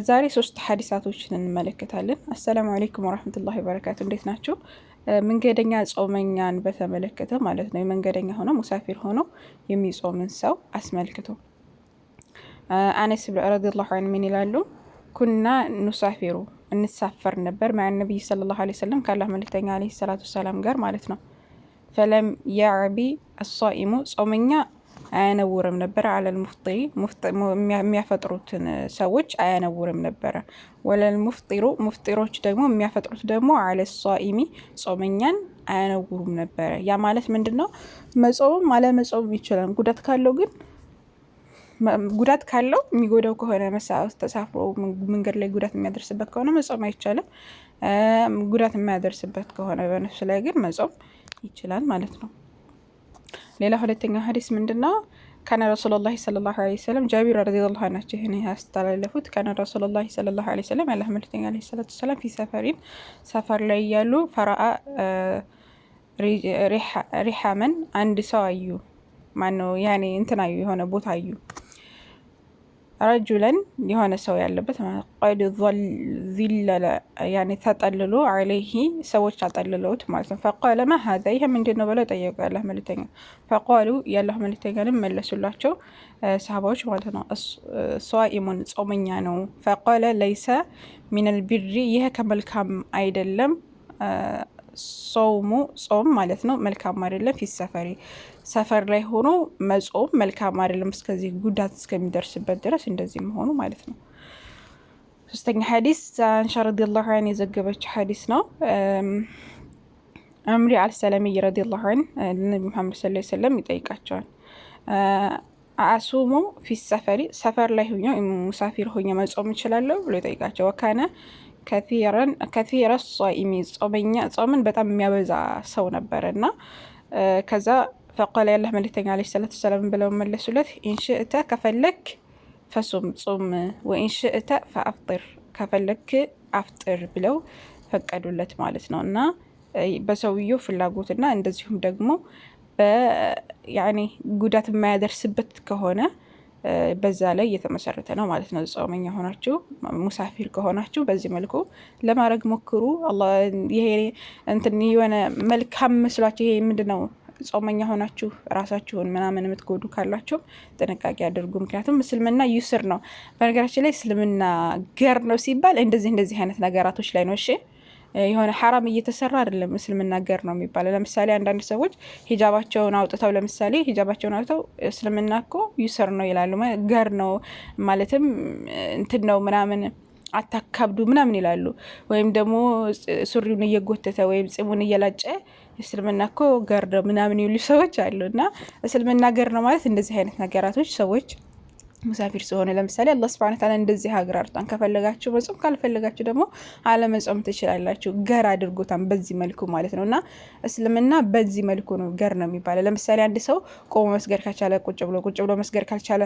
ዛሬ 3 ሐዲሳቶችን እንመለከታለን። አሰላሙ አለይኩም ወራህመቱላሂ ወበረካቱ። እንዴት ናችሁ? መንገደኛ ጾመኛን በተመለከተ ማለት ነው። የመንገደኛ ሆኖ ሙሳፊር ሆኖ የሚጾምን ሰው አስመልክቶ አነስ ረዲየላሁ ዐንሁ ምን ይላሉ? ኩና ኑሳፊሩ እንሳፈር ነበር ማዕ ነብይ ሰለላሁ ዐለይሂ ወሰለም ከአላህ መልእክተኛ ዐለይሂ ሰላቱ ወሰላም ጋር ማለት ነው። ፈለም ያዕቢ አሳኢሙ ጾመኛ አያነውርም ነበረ። አለል ሙፍጢሪ የሚያፈጥሩትን ሰዎች አያነውርም ነበረ። ወለል ሙፍጢሩ ሙፍጢሮች ደግሞ የሚያፈጥሩት ደግሞ አለ ሷኢሚ ጾመኛን አያነውሩም ነበረ። ያ ማለት ምንድን ነው? መጾምም አለመጾምም ይችላል። ጉዳት ካለው የሚጎዳው ከሆነ ተሳፍሮ መንገድ ላይ ጉዳት የሚያደርስበት ከሆነ መጾም አይቻልም። ጉዳት የማያደርስበት ከሆነ በነፍስ ላይ ግን መጾም ይችላል ማለት ነው። ሌላ ሁለተኛው ሐዲስ ምንድነው? ካነ ረሱሉላህ ሰለላሁ ዐለይሂ ወሰለም ጃቢር ረዲየላሁ ዐንሁ ይሄን ያስተላለፉት። ካነ ረሱሉላህ ሰለላሁ ዐለይሂ ወሰለም ያላህ መልእክተኛ ዐለይሂ ሰላቱ ወሰለም ፊ ሰፈሪን ሰፈር ላይ ያሉ ፈራአ ሪሐመን አንድ ሰው አዩ። ማነው ያኔ እንትን አዩ፣ የሆነ ቦታ አዩ። ረጁለን የሆነ ሰው ያለበት ቀድ ዚለለ ያኔ ተጠልሎ ዐለይሂ ሰዎች አጠልለውት ማለት ነው። ፈቃለ ማ ሀዛ ይሄ ምንድን ነው ብለው ጠየቁ ያላህ መልእክተኛ። ፈቃሉ ያላህ መልእክተኛንም መለሱላቸው ሰሃባዎች ማለት ነው። ሷኢሙን ጾመኛ ነው። ፈቃለ ለይሰ ሚነል ቢሪ ይሄ ከመልካም አይደለም። ጾም ማለት ነው መልካም አይደለም። ፊ ሰፈሪ ሰፈር ላይ ሆኖ መጾም መልካም አይደለም፣ እስከዚህ ጉዳት እስከሚደርስበት ድረስ እንደዚህ መሆኑ ማለት ነው። ሶስተኛ ሐዲስ አንሻ ረዲየላሁ ዐንሁ የዘገበችው ሐዲስ ነው። አምሪ አልሰለሚ ረዲየላሁ ዐንሁ ነብዩ መሐመድ ሰለላሁ ዐለይሂ ወሰለም ይጠይቃቸዋል። አሱሙ ፊ ሰፈሪ ሰፈር ላይ ሆኜ ሙሳፊር ሆኜ መጾም እችላለሁ ብሎ ይጠይቃቸው። ወካነ ከቲረ ሷኢሚ ጾምን በጣም የሚያበዛ ሰው ነበረና ከዛ ፈቃለ ያላህ መልእክተኛ ዐለይሂ ሰላቱ ወሰላም ብለው መለሱለት። ኢንሽእተ ከፈለክ ፈሱም ጾም፣ ወኢንሽእተ ፈአፍጥር ከፈለክ አፍጥር ብለው ፈቀዱለት ማለት ነው። እና በሰውየው ፍላጎትና እንደዚሁም ደግሞ ያኔ ጉዳት የማያደርስበት ከሆነ በዛ ላይ እየተመሰረተ ነው ማለት ነው። ጾመኛ ሆናችሁ ሙሳፊር ከሆናችሁ በዚህ መልኩ ለማድረግ ሞክሩ። አላህ ይሄ እንትን የሆነ መልካም መስሏችሁ ይሄ ምንድነው ጾመኛ ሆናችሁ ራሳችሁን ምናምን የምትጎዱ ካላችሁ ጥንቃቄ አድርጉ። ምክንያቱም እስልምና ይስር ነው። በነገራችን ላይ እስልምና ገር ነው ሲባል እንደዚህ አይነት ነገራቶች ላይ ነው። እሺ የሆነ ሐራም እየተሰራ አይደለም። እስልምና ገር ነው የሚባለው። ለምሳሌ አንዳንድ ሰዎች ሂጃባቸውን አውጥተው እስልምና እኮ ይስር ነው ይላሉ። ገር ነው ማለትም እንትን ነው ምናምን አታካብዱ ምናምን ይላሉ። ወይም ደግሞ ሱሪውን እየጎተተ ወይም ጽሙን እየላጨ እስልምና እኮ ገር ነው ምናምን ይሉ ሰዎች አሉ። እና እስልምና ገር ነው ማለት እንደዚህ አይነት ነገራቶች ሰዎች ሙሳፊር ሲሆኑ ለምሳሌ አላህ ሱብሓነሁ ወተዓላ እንደዚህ አግራርጣን ከፈለጋችሁ መጾም ካልፈለጋችሁ ደግሞ አለመጾም ትችላላችሁ። ገር አድርጎታን በዚህ መልኩ ማለት ነው። እና እስልምና በዚህ መልኩ ነው ገር ነው የሚባለው። ለምሳሌ አንድ ሰው ቆሞ መስገድ ካልቻለ ቁጭ ብሎ መስገድ ካልቻለ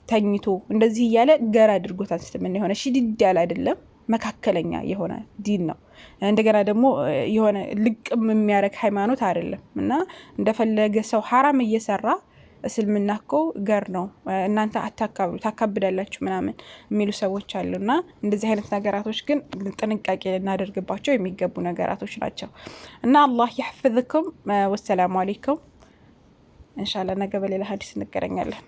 ተኝቶ እንደዚህ እያለ ገር አድርጎታን። እስልምና የሆነ ሽድድ ያለ አይደለም፣ መካከለኛ የሆነ ዲን ነው። እንደገና ደግሞ የሆነ ልቅም የሚያደርግ ሃይማኖት አይደለም። እና እንደፈለገ ሰው ሐራም እየሰራ እስልምና እኮ ገር ነው እናንተ አታካብዱ ታካብዳላችሁ ምናምን የሚሉ ሰዎች አሉና እንደዚህ አይነት ነገራቶች ግን ጥንቃቄ ልናደርግባቸው የሚገቡ ነገራቶች ናቸው። እና አላህ ይحفظكم። ወሰላሙ አለይኩም። ኢንሻአላህ ነገ በሌላ ሐዲስ እንገናኛለን።